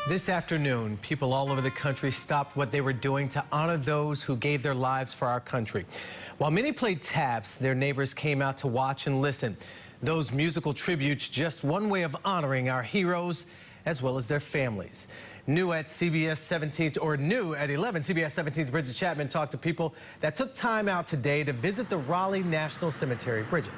This afternoon, people all over the country stopped what they were doing to honor those who gave their lives for our country. While many played taps, their neighbors came out to watch and listen. Those musical tributes, just one way of honoring our heroes as well as their families. New at 11, CBS 17's Bridget Chapman talked to people that took time out today to visit the Raleigh National Cemetery. Bridget.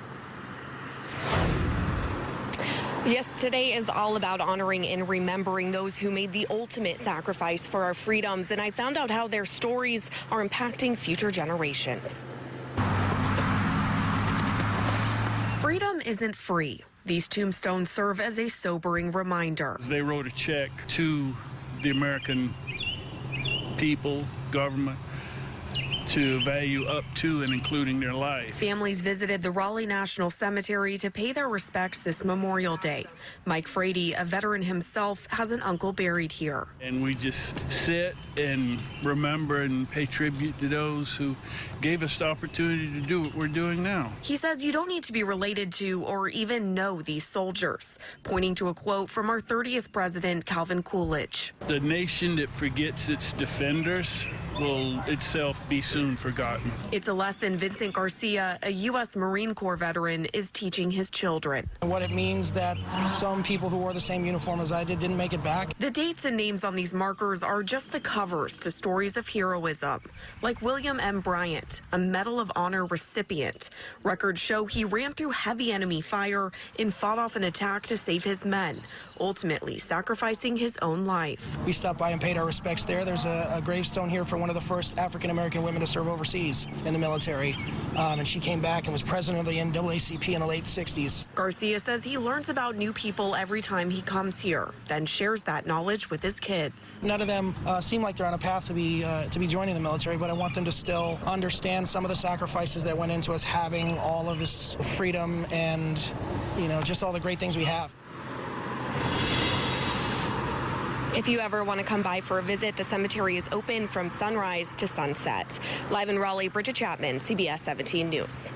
Yes, today is all about honoring and remembering those who made the ultimate sacrifice for our freedoms, and I found out how their stories are impacting future generations. Freedom isn't free. These tombstones serve as a sobering reminder. They wrote a check to the American people, government, to value up to and including their life. Families visited the Raleigh National Cemetery to pay their respects this Memorial Day. Mike Frady, a veteran himself, has an uncle buried here. And we just sit and remember and pay tribute to those who gave us the opportunity to do what we're doing now. He says you don't need to be related to or even know these soldiers, pointing to a quote from our 30th president, Calvin Coolidge. The nation that forgets its defenders will itself be soon forgotten. It's a lesson Vincent GARCIA, a U.S. Marine Corps veteran, is teaching his children. What it means that some people who wore the same uniform as I did didn't make it back. The dates and names on these markers are just the covers to stories of heroism, like William M. Bryant, a Medal of Honor recipient. Records show he ran through heavy enemy fire and fought off an attack to save his men, ultimately sacrificing his own life. We stopped by and paid our respects there. There's a gravestone here for one of the first African-American women to serve overseas in the military. And she came back and was president of the NAACP in the late 60s. GARCIA says he learns about new people every time he comes here, then shares that knowledge with his kids. None of them seem like they're on a path to be joining the military, but I want them to still understand some of the sacrifices that went into us having all of this freedom and, just all the great things we have. If you ever want to come by for a visit, the cemetery is open from sunrise to sunset. Live in Raleigh, Bridget Chapman, CBS 17 News.